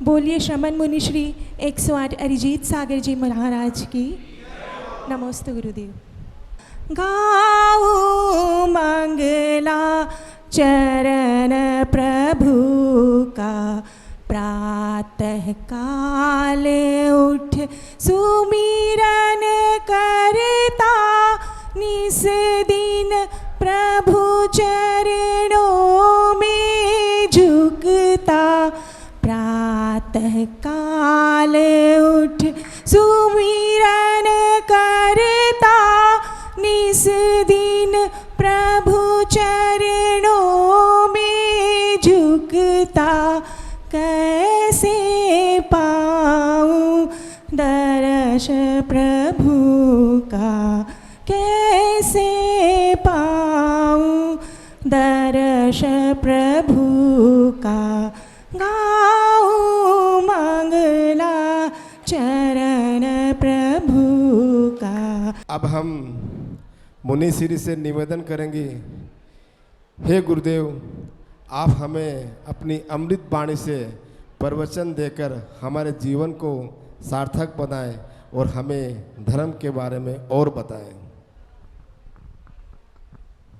बोलिए श्रमण मुनि श्री 108 अरिजीत सागर जी महाराज की। नमोस्तु गुरुदेव। गाओ मंगला चरण प्रभु का, प्रातः काल उठ सुमिरन करता, निस दिन प्रभु चरणों में झुकता। प्रातः काल उठ सुमिरन करता, निस दिन प्रभु चरणों में झुकता। कैसे पाऊं दर्श प्रभु का, कैसे पाऊं दर्श प्रभु का। गाऊं मंगला चरण प्रभु का। अब हम मुनि श्री से निवेदन करेंगे, हे गुरुदेव, आप हमें अपनी अमृत वाणी से प्रवचन देकर हमारे जीवन को सार्थक बनाएं और हमें धर्म के बारे में और बताएं।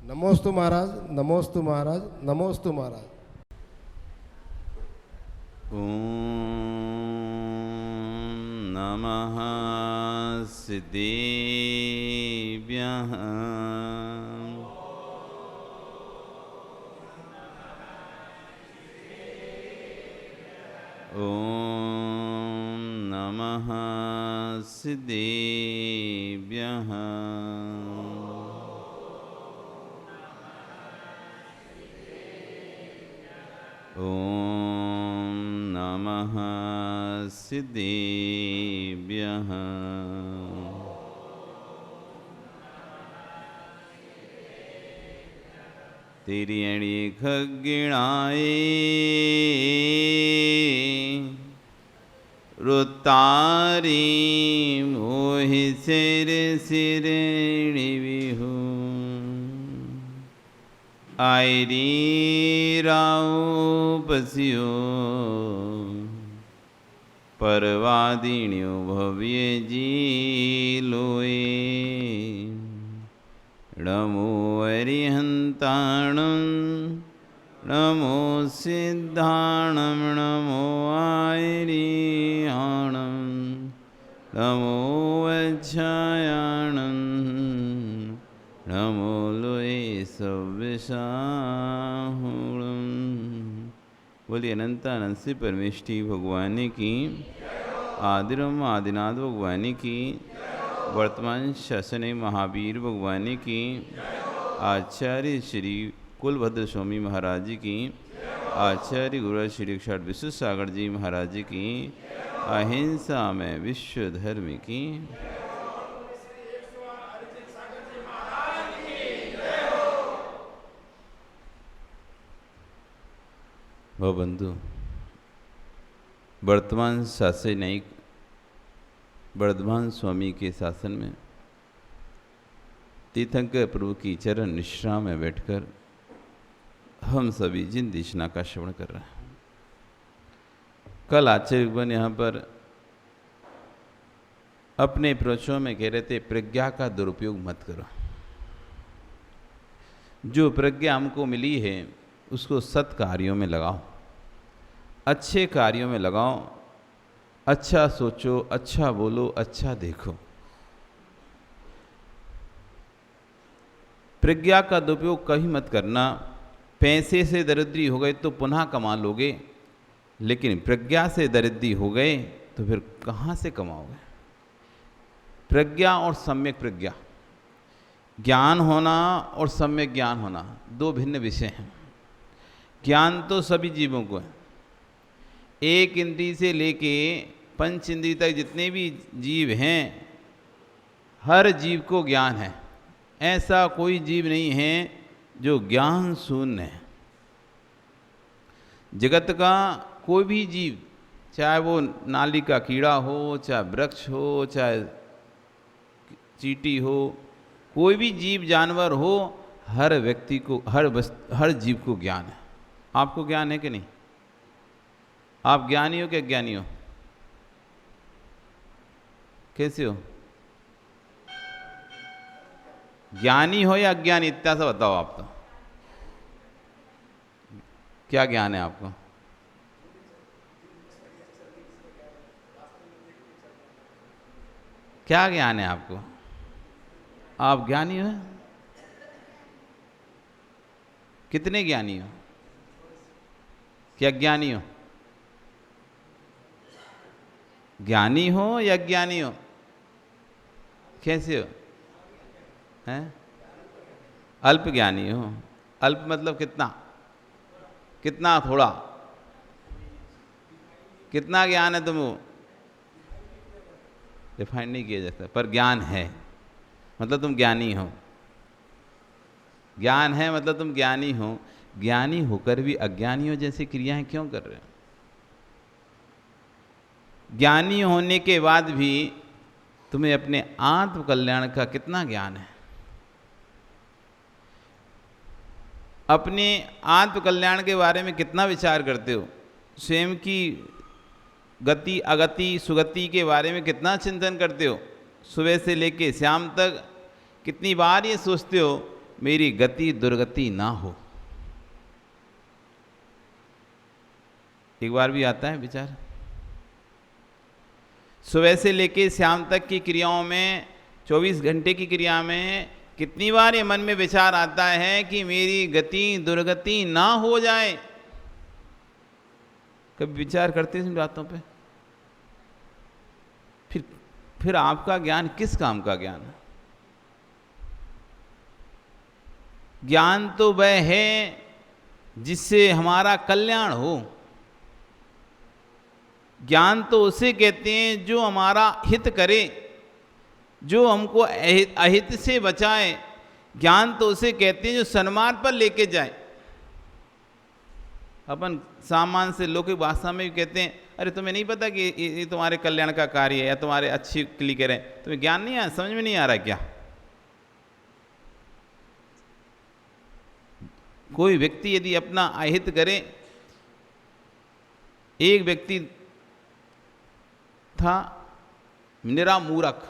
नमोस्तु महाराज, नमोस्तु महाराज, नमोस्तु महाराज। ओम नमः सिद्धेभ्यः। ओम नमः सिद्धेभ्यः। ओम नमः सिद्धेभ्यः। तेरी अड़ी खगिणाए रुतारी मोहि सिर सिरणी विहू। आयरी राव पसियो परवादिन्यो भव्य जी लोए। नमो अरिहंताणं, नमो सिद्धाणं, नमो आयरियाणं, नमो वज्रायाणं, नमो लोए सव्यसाहुणं। बोलिए अनंत अनंत से परमेष्टि भगवान की, आदिरम आदिनाथ भगवान की, वर्तमान शासन महावीर भगवान की, आचार्य श्री कुलभद्र स्वामी महाराज जी की, आचार्य गुरु श्री क्षाट विश्व सागर जी महाराज जी की, अहिंसा में विश्व धर्म की। वह बंधु, वर्तमान शासन न्यायिक वर्धमान स्वामी के शासन में तीर्थंकर प्रभु की चरण निश्रा में बैठकर हम सभी जिन दिशना का श्रवण कर रहे हैं। कल आचार्य यहाँ पर अपने प्रवचनों में कह रहे थे, प्रज्ञा का दुरुपयोग मत करो। जो प्रज्ञा हमको मिली है उसको सत् कार्यों में लगाओ, अच्छे कार्यों में लगाओ, अच्छा सोचो, अच्छा बोलो, अच्छा देखो। प्रज्ञा का दुरुपयोग कभी मत करना। पैसे से दरिद्री हो गए तो पुनः कमा लोगे, लेकिन प्रज्ञा से दरिद्री हो गए तो फिर कहाँ से कमाओगे। प्रज्ञा और सम्यक प्रज्ञा, ज्ञान होना और सम्यक ज्ञान होना दो भिन्न विषय हैं। ज्ञान तो सभी जीवों को है। एक इंद्रिय से लेके पंच इंद्रिय तक जितने भी जीव हैं, हर जीव को ज्ञान है। ऐसा कोई जीव नहीं है जो ज्ञान शून्य है। जगत का कोई भी जीव, चाहे वो नाली का कीड़ा हो, चाहे वृक्ष हो, चाहे चींटी हो, कोई भी जीव जानवर हो, हर व्यक्ति को, हर जीव को ज्ञान है। आपको ज्ञान है कि नहीं? आप ज्ञानी हो कि अज्ञानी हो? कैसे हो? ज्ञानी हो या अज्ञानी, इतना सा बताओ आप तो। क्या ज्ञान है आपको? क्या ज्ञान है आपको? आप ज्ञानी हो? कितने ज्ञानी हो? क्या ज्ञानी हो? ज्ञानी हो या अज्ञानी हो? कैसे हो? हैं? अल्प ज्ञानी हो। अल्प मतलब कितना? कितना? थोड़ा? कितना ज्ञान है तुमको? डिफाइन नहीं किया जाता, पर ज्ञान है मतलब तुम ज्ञानी हो। ज्ञान है मतलब तुम ज्ञानी हो। ज्ञानी होकर भी अज्ञानियों जैसी क्रियाएं क्यों कर रहे हो? ज्ञानी होने के बाद भी तुम्हें अपने आत्म कल्याण का कितना ज्ञान है? अपने आत्म कल्याण के बारे में कितना विचार करते हो? स्वयं की गति अगति सुगति के बारे में कितना चिंतन करते हो? सुबह से लेके शाम तक कितनी बार ये सोचते हो मेरी गति दुर्गति ना हो? एक बार भी आता है विचार? सुबह से लेके शाम तक की क्रियाओं में, 24 घंटे की क्रिया में कितनी बार ये मन में विचार आता है कि मेरी गति दुर्गति ना हो जाए? कभी विचार करते हैं इन बातों पे? फिर आपका ज्ञान किस काम का ज्ञान है? ज्ञान तो वह है जिससे हमारा कल्याण हो। ज्ञान तो उसे कहते हैं जो हमारा हित करे, जो हमको अहित से बचाए। ज्ञान तो उसे कहते हैं जो सन्मार्ग पर लेके जाए। अपन सामान्य से लौकिक भाषा में भी कहते हैं अरे तुम्हें नहीं पता कि ये तुम्हारे कल्याण का कार्य है या तुम्हारे अच्छी के लिए कह रहे हैं, तुम्हें ज्ञान नहीं आया, समझ में नहीं आ रहा क्या? कोई व्यक्ति यदि अपना अहित करे, एक व्यक्ति था निरा मूर्ख,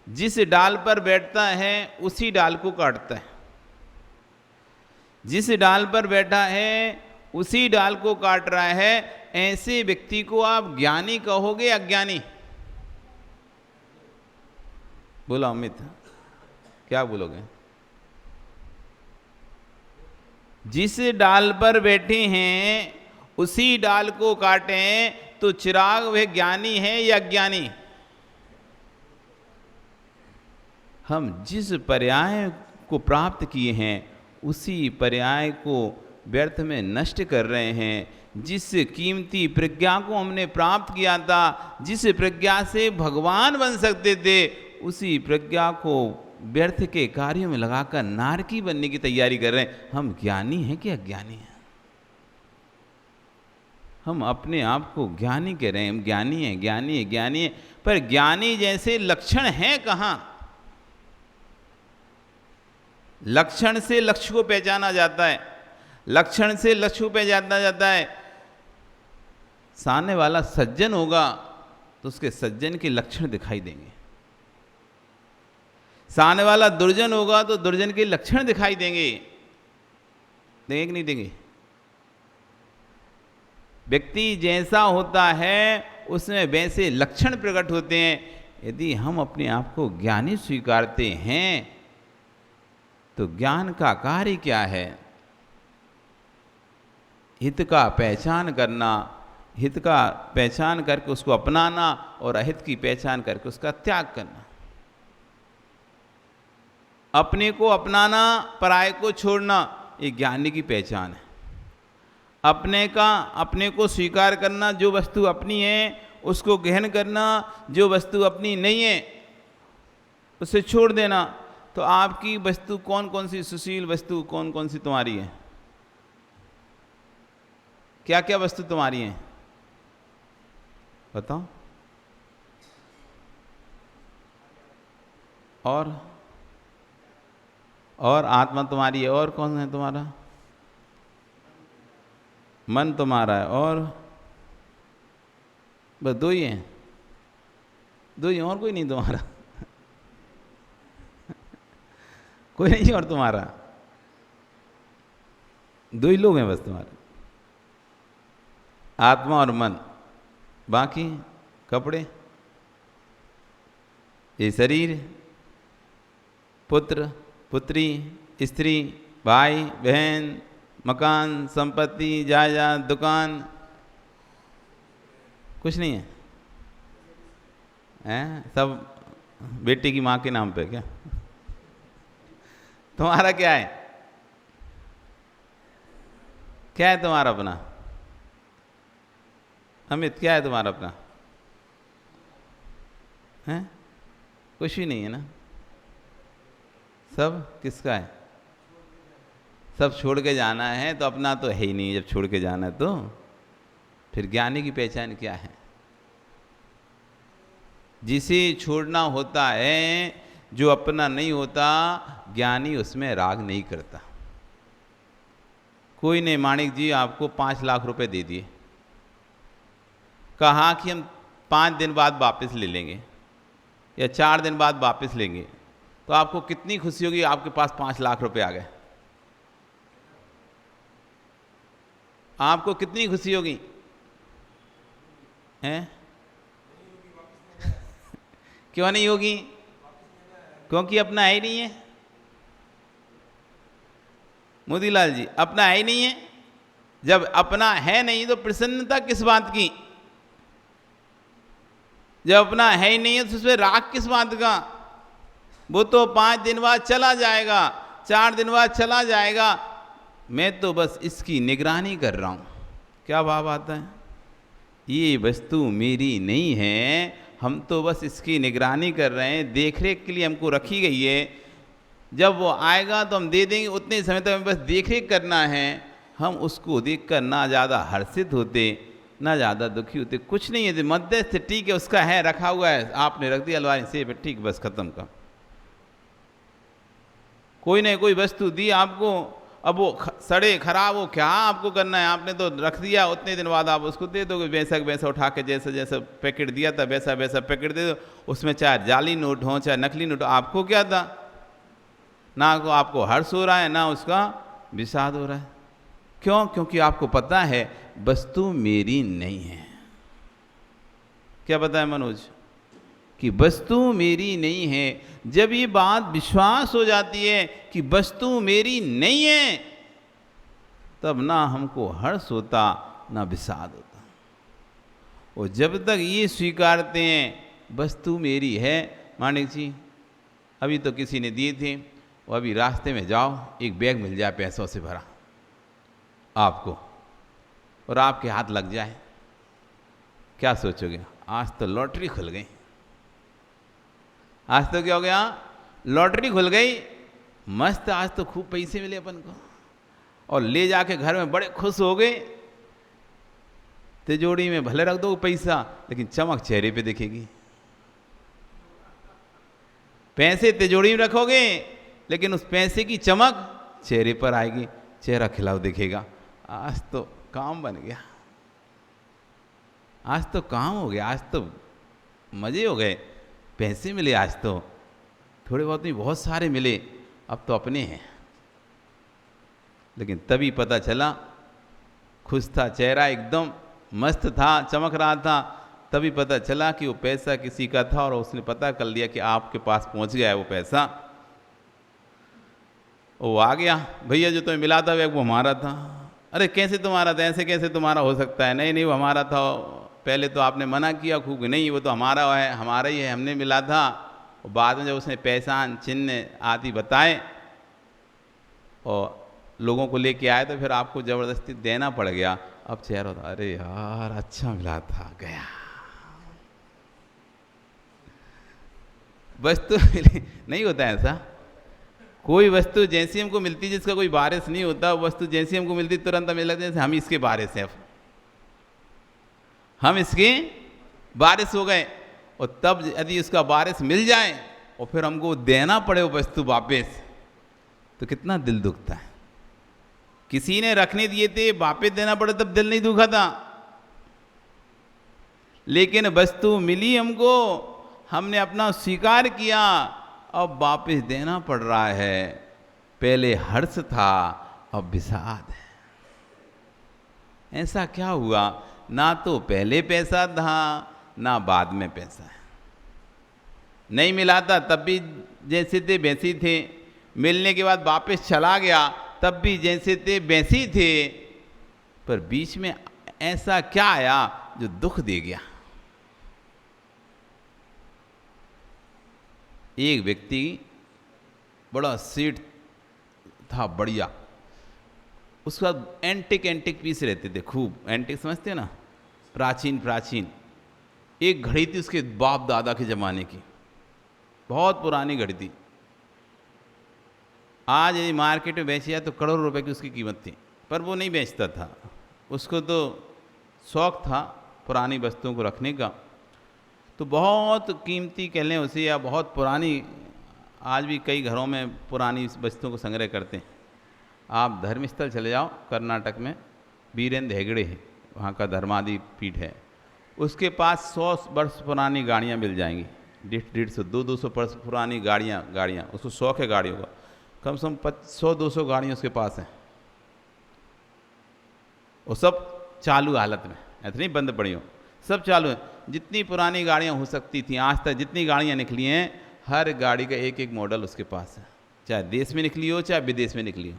जिस डाल पर बैठता है उसी डाल को काटता है। जिस डाल पर बैठा है उसी डाल को काट रहा है। ऐसे व्यक्ति को आप ज्ञानी कहोगे अज्ञानी? बोलो अमित, क्या बोलोगे? जिस डाल पर बैठे हैं उसी डाल को काटें तो चिराग वह ज्ञानी है या अज्ञानी? हम जिस पर्याय को प्राप्त किए हैं उसी पर्याय को व्यर्थ में नष्ट कर रहे हैं। जिस कीमती प्रज्ञा को हमने प्राप्त किया था, जिस प्रज्ञा से भगवान बन सकते थे, उसी प्रज्ञा को व्यर्थ के कार्यों में लगाकर नारकी बनने की तैयारी कर रहे हैं। हम ज्ञानी हैं कि अज्ञानी हैं? हम अपने आप को ज्ञानी कह रहे हैं, हम ज्ञानी हैं, ज्ञानी है, ज्ञानी है, पर ज्ञानी जैसे लक्षण हैं कहाँ? लक्षण से लक्ष्य को पहचाना जाता है, लक्षण से लक्ष्य को पहचाना जाता है। सामने वाला सज्जन होगा तो उसके सज्जन के लक्षण दिखाई देंगे, सामने वाला दुर्जन होगा तो दुर्जन के लक्षण दिखाई देंगे। देंगे कि नहीं देंगे? व्यक्ति जैसा होता है उसमें वैसे लक्षण प्रकट होते हैं। यदि हम अपने आप को ज्ञानी स्वीकारते हैं तो ज्ञान का कार्य क्या है? हित का पहचान करना, हित का पहचान करके उसको अपनाना और अहित की पहचान करके उसका त्याग करना। अपने को अपनाना, पराये को छोड़ना, ये ज्ञानी की पहचान है। अपने को स्वीकार करना, जो वस्तु अपनी है उसको ग्रहण करना, जो वस्तु अपनी नहीं है उसे छोड़ देना। तो आपकी वस्तु कौन कौन सी, सुशील वस्तु कौन कौन सी तुम्हारी है? क्या क्या वस्तु तुम्हारी है बताओ? और आत्मा तुम्हारी है। और कौन है तुम्हारा? मन तुम्हारा है और बस दो ही हैं, दो ही, और कोई नहीं तुम्हारा कोई नहीं और तुम्हारा, दो ही लोग हैं बस तुम्हारे, आत्मा और मन। बाकी कपड़े, ये शरीर, पुत्र पुत्री, स्त्री, भाई बहन, मकान, संपत्ति, जायदाद, दुकान, कुछ नहीं है, हैं? सब बेटी की माँ के नाम पे क्या? तुम्हारा क्या है? क्या है तुम्हारा अपना? अमित, क्या है तुम्हारा अपना? हैं? कुछ भी नहीं है ना। सब किसका है? सब छोड़ के जाना है, तो अपना तो है ही नहीं। जब छोड़ के जाना है तो फिर ज्ञानी की पहचान क्या है? जिसे छोड़ना होता है, जो अपना नहीं होता, ज्ञानी उसमें राग नहीं करता। कोई ने माणिक जी आपको 5 लाख रुपए दे दिए, कहा कि हम 5 दिन बाद वापस ले लेंगे या 4 दिन बाद वापस लेंगे, तो आपको कितनी खुशी होगी? आपके पास 5 लाख रुपए आ गए। आपको कितनी खुशी होगी? हैं? क्यों नहीं होगी? क्योंकि अपना है ही नहीं है। मोतीलाल जी, अपना है ही नहीं है। जब अपना है नहीं तो प्रसन्नता किस बात की? जब अपना है ही नहीं है तो उसमें राग किस बात का? वो तो 5 दिन बाद चला जाएगा, 4 दिन बाद चला जाएगा, मैं तो बस इसकी निगरानी कर रहा हूँ। क्या भाव आता है? ये वस्तु मेरी नहीं है, हम तो बस इसकी निगरानी कर रहे हैं, देख रेख के लिए हमको रखी गई है। जब वो आएगा तो हम दे देंगे, उतने समय तक हमें बस देख रेख करना है। हम उसको देखकर ना ज़्यादा हर्षित होते ना ज़्यादा दुखी होते, कुछ नहीं है, मध्यस्थ ठीक है, उसका है, रखा हुआ है, आपने रख दिया अलमारी से, ठीक, बस खत्म का। कोई नहीं कोई वस्तु दी आपको, अब वो सड़े खराब हो, क्या आपको करना है? आपने तो रख दिया, उतने दिन बाद आप उसको दे दोगे। वैसा वैसा उठा के जैसा जैसा पैकेट दिया था वैसा वैसा पैकेट दे दो। उसमें चाहे जाली नोट हो चाहे नकली नोट हो, आपको क्या था? ना आपको हर्ष हो रहा है ना उसका विषाद हो रहा है। क्यों? क्योंकि आपको पता है वस्तु मेरी नहीं है। क्या पता है मनोज? कि वस्तु मेरी नहीं है। जब ये बात विश्वास हो जाती है कि वस्तु मेरी नहीं है, तब ना हमको हर्ष होता ना विषाद होता। और जब तक ये स्वीकारते हैं वस्तु मेरी है, मानिक जी अभी तो किसी ने दिए थे, वो अभी रास्ते में जाओ एक बैग मिल जाए पैसों से भरा आपको, और आपके हाथ लग जाए, क्या सोचोगे? आज तो लॉटरी खुल गई, आज तो क्या हो गया? लॉटरी खुल गई, मस्त, आज तो खूब पैसे मिले अपन को, और ले जाके घर में बड़े खुश हो गए। तिजोरी में भले रख दो पैसा, लेकिन चमक चेहरे पे दिखेगी। पैसे तिजोरी में रखोगे, लेकिन उस पैसे की चमक चेहरे पर आएगी, चेहरा खिलाव दिखेगा। आज तो काम बन गया, आज तो काम हो गया, आज तो मजे हो गए, पैसे मिले, आज तो थोड़े बहुत नहीं बहुत सारे मिले, अब तो अपने हैं। लेकिन तभी पता चला, खुश था चेहरा, एकदम मस्त था, चमक रहा था, तभी पता चला कि वो पैसा किसी का था, और उसने पता कर लिया कि आपके पास पहुंच गया है वो पैसा। वो आ गया, भैया जो तुम्हें मिला था वो हमारा था। अरे कैसे तुम्हारा था? ऐसे कैसे तुम्हारा हो सकता है? नहीं नहीं वो हमारा था, पहले तो आपने मना किया खूब, नहीं वो तो हमारा है, हमारा ही है, हमने मिला था। और बाद में जब उसने पहचान चिन्ह आदि बताए और लोगों को लेके आए, तो फिर आपको ज़बरदस्ती देना पड़ गया। अब चेहरा होता, अरे यार अच्छा मिला था, गया वस्तु नहीं होता ऐसा। कोई वस्तु जैसी हमको मिलती, जिसका कोई वारिस नहीं होता, वस्तु जैसी हमको मिलती तुरंत हमें लगता है जैसे हम इसके वारिस हैं, हम इसके वारिस हो गए। और तब यदि उसका वारिस मिल जाए और फिर हमको देना पड़े वो वस्तु वापस, तो कितना दिल दुखता है, किसी ने रखने दिए थे, वापस देना पड़े तब दिल नहीं दुखा था, लेकिन वस्तु मिली हमको, हमने अपना स्वीकार किया, अब वापस देना पड़ रहा है। पहले हर्ष था, अब विषाद है। ऐसा क्या हुआ? ना तो पहले पैसा था, ना बाद में पैसा है। नहीं मिला था तब भी जैसे थे वैसे ही थे, मिलने के बाद वापस चला गया तब भी जैसे थे वैसे ही थे, पर बीच में ऐसा क्या आया जो दुख दे गया? एक व्यक्ति बड़ा सेठ था, बढ़िया, उसके बाद एंटिक पीस रहते थे खूब। एंटिक समझते हो ना, प्राचीन। एक घड़ी थी उसके बाप दादा के ज़माने की, बहुत पुरानी घड़ी थी। आज यदि मार्केट में बेची जाए तो करोड़ों रुपए की उसकी कीमत थी, पर वो नहीं बेचता था। उसको तो शौक़ था पुरानी वस्तुओं को रखने का, तो बहुत कीमती कह लें उसे, या बहुत पुरानी, आज भी कई घरों में पुरानी वस्तुओं को संग्रह करते हैं। आप धर्मस्थल चले जाओ कर्नाटक में, वीरेंद्र हेगड़े है, वहाँ का धर्मादि पीठ है, उसके पास 100 वर्ष पुरानी गाड़ियाँ मिल जाएंगी, 150, 200 वर्ष पुरानी गाड़ियाँ। उसको शौक़ है गाड़ियों का, कम से कम 100-200 गाड़ियाँ उसके पास हैं, वो सब चालू हालत में, ऐसे नहीं बंद पड़ी हो, सब चालू है। जितनी पुरानी गाड़ियाँ हो सकती थी आज तक, जितनी गाड़ियाँ निकली हैं, हर गाड़ी का एक मॉडल उसके पास है, चाहे देश में निकली हो चाहे विदेश में निकली हो,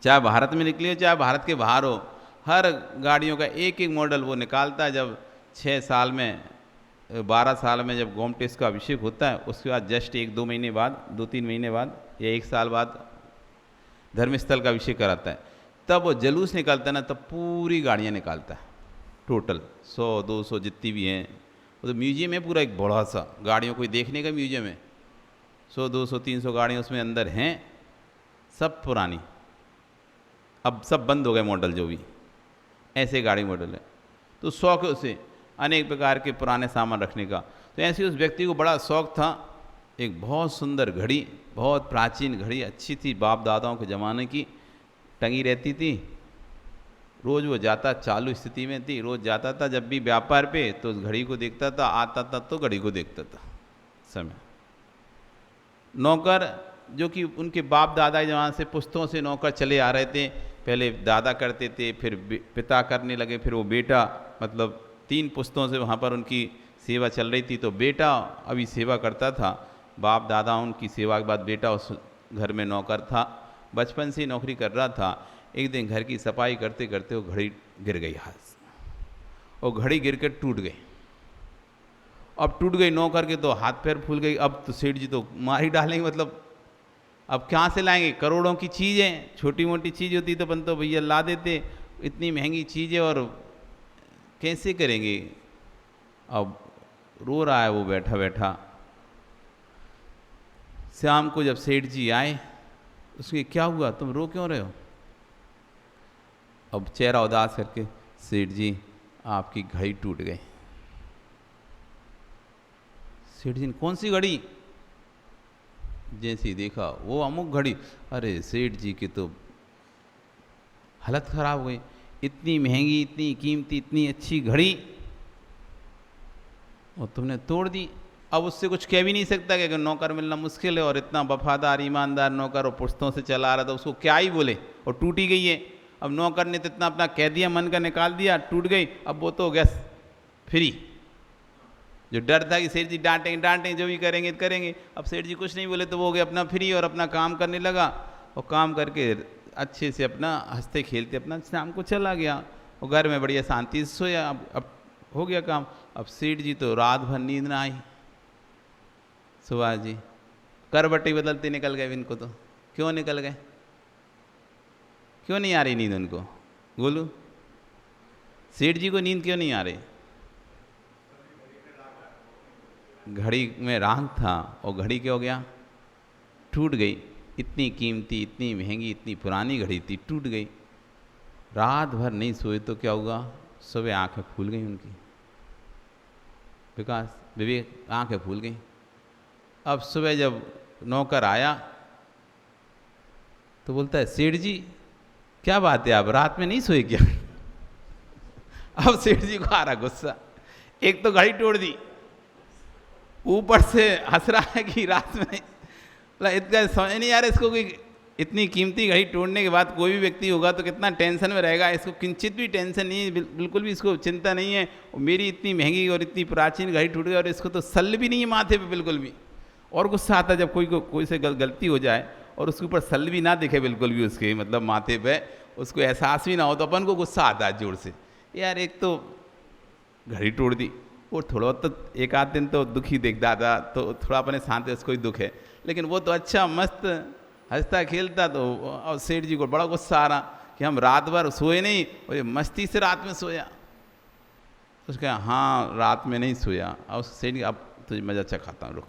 चाहे भारत में निकली हो चाहे भारत के बाहर हो, हर गाड़ियों का एक मॉडल वो निकालता है। जब 6 साल में 12 साल में जब गोमटेस का अभिषेक होता है, उसके बाद जस्ट 1-2 महीने बाद, 2-3 महीने बाद या 1 साल बाद धर्मस्थल का अभिषेक कराता है, तब वो जुलूस निकलता है ना, तब पूरी गाड़ियाँ निकालता है, टोटल 100-200 जितनी भी हैं। वो तो म्यूजियम है पूरा, एक बड़ा सा गाड़ियों को देखने का म्यूजियम है, 100-200-300 गाड़ियाँ उसमें अंदर हैं, सब पुरानी। अब सब बंद हो गए मॉडल, जो भी ऐसे गाड़ी मॉडल है। तो शौक़ है उसे अनेक प्रकार के पुराने सामान रखने का। तो ऐसे उस व्यक्ति को बड़ा शौक़ था। एक बहुत सुंदर घड़ी, बहुत प्राचीन घड़ी, अच्छी थी, बाप दादाओं के ज़माने की, टंगी रहती थी। रोज़ वो जाता, चालू स्थिति में थी, रोज़ जाता था जब भी व्यापार पे, तो उस घड़ी को देखता था, आता था तो घड़ी को देखता था समय। नौकर जो कि उनके बाप दादा जहाँ से पुश्तों से नौकर चले आ रहे थे, पहले दादा करते थे, फिर पिता करने लगे, फिर वो बेटा, मतलब 3 पुश्तों से वहाँ पर उनकी सेवा चल रही थी। तो बेटा अभी सेवा करता था, बाप दादा उनकी सेवा के बाद बेटा उस घर में नौकर था, बचपन से नौकरी कर रहा था। एक दिन घर की सफाई करते करते वो घड़ी गिर गई हाथ से, और घड़ी गिर कर टूट गई। अब टूट गई, नौकर के तो हाथ पैर फूल गई। अब तो सेठ जी तो मार ही डालेंगे, मतलब अब कहाँ से लाएंगे? करोड़ों की चीज़ है, छोटी मोटी चीज़ होती तो अपन तो भैया ला देते, इतनी महंगी चीज़ है और कैसे करेंगे? अब रो रहा है वो बैठा बैठा। शाम को जब सेठ जी आए, उसके क्या हुआ, तुम रो क्यों रहे हो? अब चेहरा उदास करके, सेठ जी आपकी घड़ी टूट गई। सेठ जी ने कौन सी घड़ी? जैसे ही देखा वो अमुक घड़ी। अरे सेठ जी की तो हालत खराब हो गई, इतनी महंगी, इतनी कीमती, इतनी अच्छी घड़ी और तुमने तोड़ दी। अब उससे कुछ कह भी नहीं सकता कि नौकर मिलना मुश्किल है, और इतना वफादार ईमानदार नौकर और पुश्तों से चला रहा था, उसको क्या ही बोले, और टूटी गई है। अब नौकर ने तो इतना अपना कह दिया, मन का निकाल दिया, टूट गई। अब वो तो हो गया फ्री। जो डर था कि सेठ जी डांटेंगे, जो भी करेंगे, अब सेठ जी कुछ नहीं बोले तो वो हो गया अपना फ्री, और अपना काम करने लगा, और काम करके अच्छे से अपना हंसते खेलते अपना शाम को चला गया, और घर में बढ़िया शांति से सोया। अब हो गया काम। अब सेठ जी तो रात भर नींद ना आई। सुभाष जी करवटी बदलते निकल गए इनको तो। क्यों निकल गए? क्यों नहीं आ रही नींद उनको? बोलू, सेठ जी को नींद क्यों नहीं आ रही? घड़ी में राग था, और घड़ी क्या हो गया? टूट गई। इतनी कीमती, इतनी महंगी, इतनी पुरानी घड़ी थी, टूट गई। रात भर नहीं सोए तो क्या हुआ? सुबह आंखें फूल गई उनकी। विवेक आंखें फूल गई। अब सुबह जब नौकर आया तो बोलता है, सेठ जी क्या बात है, आप रात में नहीं सोए क्या? अब सेठ जी को आ रहा गुस्सा, एक तो घड़ी तोड़ दी, ऊपर से हंस रहा है कि रात में इतना समझ नहीं आ रहा इसको, कोई इतनी कीमती घड़ी तोड़ने के बाद कोई भी व्यक्ति होगा तो कितना टेंशन में रहेगा। इसको किंचित भी टेंशन नहीं है, बिल्कुल भी इसको चिंता नहीं है। मेरी इतनी महंगी और इतनी प्राचीन घड़ी टूट गई और इसको तो सल भी नहीं है माथे पे बिल्कुल भी। और गुस्सा आता है जब कोई से गलती हो जाए और उसके ऊपर सल भी ना दिखे बिल्कुल भी, उसके मतलब माथे पे उसको एहसास भी ना हो, तो अपन को गुस्सा आता है जोर से, यार एक तो घड़ी तोड़ दी। और थोड़ा तो एक आध दिन तो दुखी देखता था तो थोड़ा अपने साथ उसको ही दुख है, लेकिन वो तो अच्छा मस्त हंसता खेलता। तो और सेठ जी को बड़ा गुस्सा आ रहा कि हम रात भर सोए नहीं और ये मस्ती से रात में सोया। तो उसका हाँ रात में नहीं सोया। और सेठ जी अब तुझे मज़ा चखाता हूँ रुक।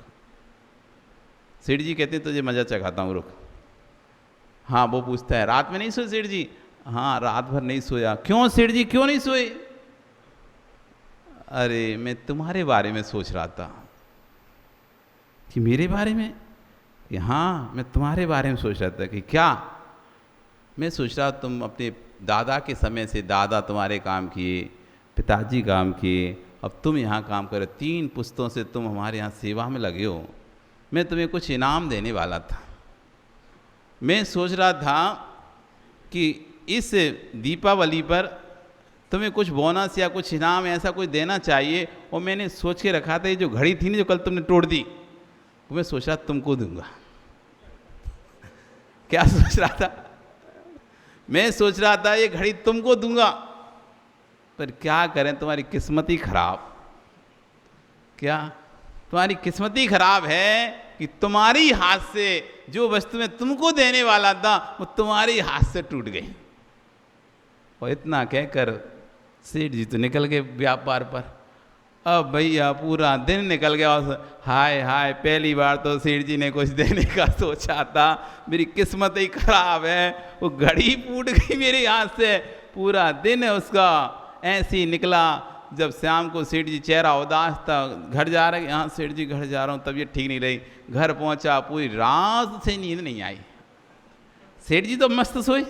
सेठ जी कहते हैं तुझे मज़ा चखाता हूँ रुक। हाँ वो पूछता है रात में नहीं सोए सेठ जी? हाँ रात भर नहीं सोया। क्यों सेठ जी क्यों नहीं सोए? अरे मैं तुम्हारे बारे में सोच रहा था। कि मेरे बारे में? कि हाँ मैं तुम्हारे बारे में सोच रहा था। कि क्या? मैं सोच रहा तुम अपने दादा के समय से, दादा तुम्हारे काम किए, पिताजी काम किए, अब तुम यहाँ काम करो, 3 पुश्तों से तुम हमारे यहाँ सेवा में लगे हो। मैं तुम्हें कुछ इनाम देने वाला था। मैं सोच रहा था कि इस दीपावली पर तुम्हें कुछ बोनस या कुछ इनाम ऐसा कुछ देना चाहिए, और मैंने सोच के रखा था ये जो घड़ी थी ना जो कल तुमने तोड़ दी, वो मैं सोच रहा तुमको दूंगा। क्या सोच रहा था? मैं सोच रहा था ये घड़ी तुमको दूंगा, पर क्या करें तुम्हारी किस्मत ही खराब। क्या? तुम्हारी किस्मत ही खराब है कि तुम्हारी हाथ से जो वस्तु मैं तुमको देने वाला था वो तुम्हारे हाथ से टूट गई। और इतना कहकर सेठ जी तो निकल गए व्यापार पर। अब भैया पूरा दिन निकल गया। हाय हाय, पहली बार तो सेठ जी ने कुछ देने का सोचा था, मेरी किस्मत ही खराब है, वो घड़ी फूट गई मेरे हाथ से। पूरा दिन उसका ऐसे ही निकला। जब शाम को सेठ जी चेहरा उदास था, घर जा रहे, हाँ सेठ जी घर जा रहा हूँ, तबीयत ठीक नहीं रही। घर पहुँचा, पूरी रात से नींद नहीं आई। सेठ जी तो मस्त सोए,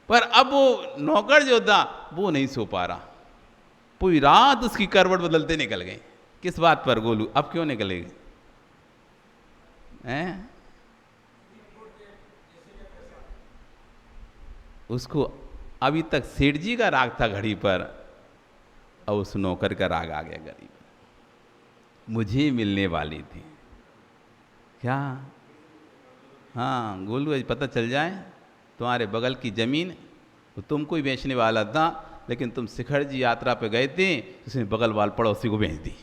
पर अब वो नौकर जो था वो नहीं सो पा रहा। पूरी रात उसकी करवट बदलते निकल गए। किस बात पर गोलू? अब क्यों निकलेगी? हैं? उसको अभी तक सेठ जी का राग था घड़ी पर, और उस नौकर का राग आ गया घड़ी पर। मुझे मिलने वाली थी क्या? हाँ गोलू, आज पता चल जाए तुम्हारे बगल की ज़मीन तो तुमको ही बेचने वाला था, लेकिन तुम शिखर जी यात्रा पे गए थे, उसने बगल वाल पड़ोसी को बेच दी।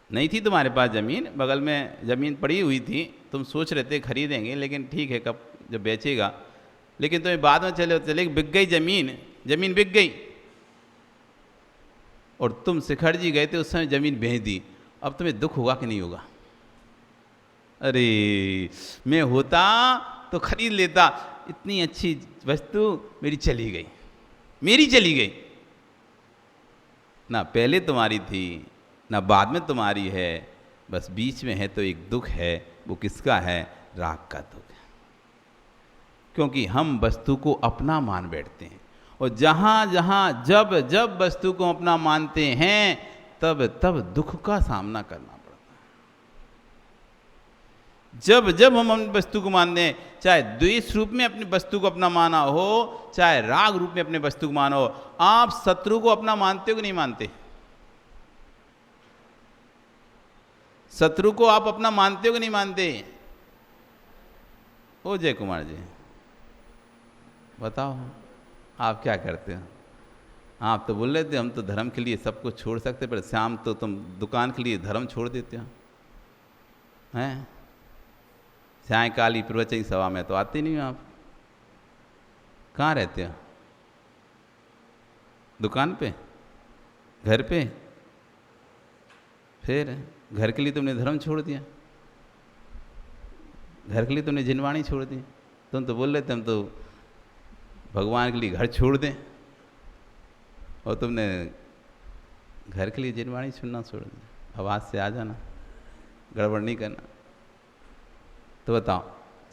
नहीं थी तुम्हारे पास ज़मीन, बगल में ज़मीन पड़ी हुई थी, तुम सोच रहे थे खरीदेंगे, लेकिन ठीक है कब जब बेचेगा। लेकिन तुम्हें बाद में चले बिक गई ज़मीन बिक गई, और तुम शिखर जी गए थे उस समय ज़मीन बेच दी। अब तुम्हें दुख होगा कि नहीं होगा? अरे मैं होता तो खरीद लेता, इतनी अच्छी वस्तु मेरी चली गई। ना पहले तुम्हारी थी ना बाद में तुम्हारी है, बस बीच में है तो एक दुख है। वो किसका है? राग का दुख है। क्योंकि हम वस्तु को अपना मान बैठते हैं, और जहाँ जहाँ जब जब वस्तु को अपना मानते हैं तब तब दुख का सामना करना पड़ता है। जब जब हम अपनी वस्तु को मानते हैं, चाहे द्वेष रूप में अपनी वस्तु को अपना माना हो, चाहे राग रूप में अपने वस्तु को माना हो। आप शत्रु को अपना मानते हो कि नहीं मानते? शत्रु को आप अपना मानते हो कि नहीं मानते? ओ जय कुमार जी बताओ, आप क्या करते हो? आप तो बोल रहे थे हम तो धर्म के लिए सब कुछ छोड़ सकते, पर शाम तो तुम दुकान के लिए धर्म छोड़ देते हो हैं? सायकाली प्रवचन सभा में तो आते नहीं हो आप। कहाँ रहते हो? दुकान पे? घर पे? फिर घर के लिए तुमने धर्म छोड़ दिया, घर के लिए तुमने जिनवाणी छोड़ दी। तुम तो बोल रहे थे हम तो भगवान के लिए घर छोड़ दें, और तुमने घर के लिए जिनवाणी सुनना छोड़ दिया। आवाज़ से आ जाना, गड़बड़ नहीं करना। तो बताओ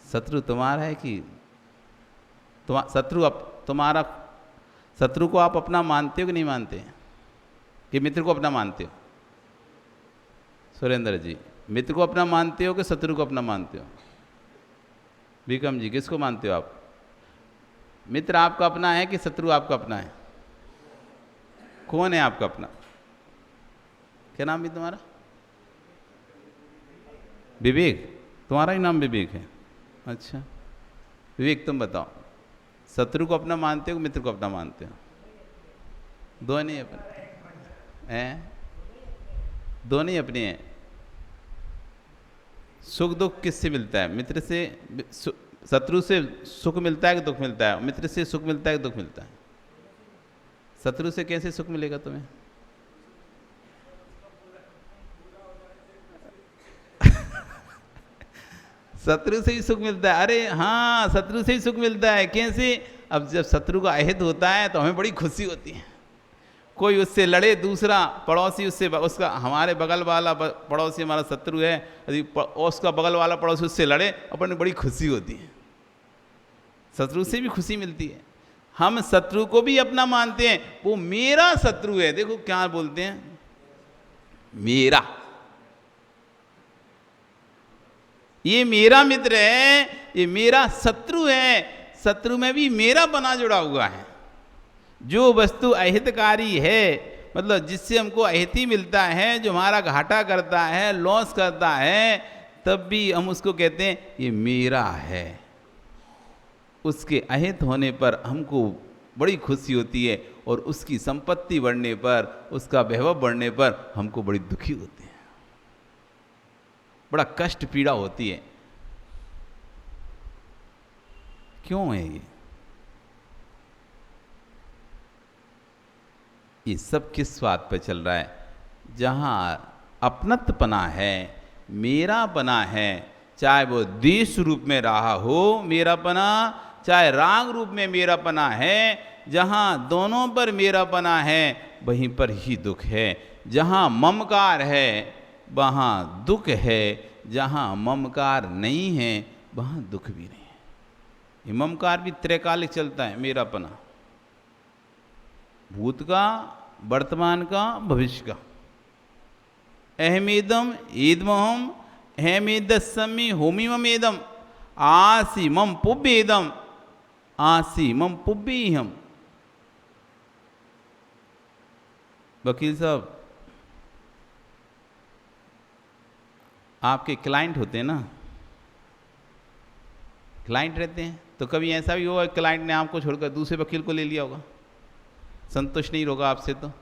शत्रु तुम्हारा है कि तुम्हारा शत्रु को आप अपना मानते हो कि नहीं मानते, कि मित्र को अपना मानते हो? सुरेंद्र जी, मित्र को अपना मानते हो कि शत्रु को अपना मानते हो? विक्रम जी, किसको मानते हो आप? मित्र आपका अपना है कि शत्रु आपका अपना है? कौन है आपका अपना? क्या नाम है तुम्हारा? विवेक। तुम्हारा ही नाम विवेक है? अच्छा विवेक, तुम बताओ, शत्रु को अपना मानते हो कि मित्र को अपना मानते हो? दोनों ही अपने हैं, दोनों ही अपने हैं। सुख दुख किससे मिलता है? मित्र से, शत्रु से सुख मिलता है कि दुख मिलता है? मित्र से सुख मिलता है कि दुख मिलता है? शत्रु से कैसे सुख मिलेगा तुम्हें? शत्रु से ही सुख मिलता है। अरे हाँ, शत्रु से ही सुख मिलता है। कैसे? अब जब शत्रु का अहित होता है तो हमें बड़ी खुशी होती है। कोई उससे लड़े, दूसरा पड़ोसी उससे, उसका हमारे बगल वाला पड़ोसी हमारा शत्रु है, यदि उसका बगल वाला पड़ोसी उससे लड़े, अपन बड़ी खुशी होती है। शत्रु से भी खुशी मिलती है। हम शत्रु को भी अपना मानते हैं, वो मेरा शत्रु है। देखो क्या बोलते हैं, मेरा, ये मेरा मित्र है, ये मेरा शत्रु है। शत्रु में भी मेरा बना जुड़ा हुआ है। जो वस्तु अहितकारी है, मतलब जिससे हमको अहित मिलता है, जो हमारा घाटा करता है, लॉस करता है, तब भी हम उसको कहते हैं ये मेरा है। उसके अहित होने पर हमको बड़ी खुशी होती है, और उसकी संपत्ति बढ़ने पर, उसका वैभव बढ़ने पर हमको बड़ी दुखी होते हैं, बड़ा कष्ट पीड़ा होती है। क्यों है ये सब किस बात पर चल रहा है? जहाँ अपनत्वपना है, मेरापना है, चाहे वो देश रूप में रहा हो मेरापना, चाहे राग रूप में मेरापना है, जहाँ दोनों पर मेरापना है वहीं पर ही दुख है। जहाँ ममकार है वहाँ दुख है, जहाँ ममकार नहीं है वहाँ दुख भी नहीं है। ये ममकार भी त्रैकालिक चलता है, मेरापना, भूत का, वर्तमान का, भविष्य का। अहमेदम ईदमहम अहमेदस्मी होमिममेदम आसी मम पुब्बेदम आसी मम पुब्बेहम। वकील साहब, आपके क्लाइंट होते हैं ना, क्लाइंट रहते हैं, तो कभी ऐसा भी हुआ क्लाइंट ने आपको छोड़कर दूसरे वकील को ले लिया होगा, संतुष्ट नहीं होगा आपसे, तो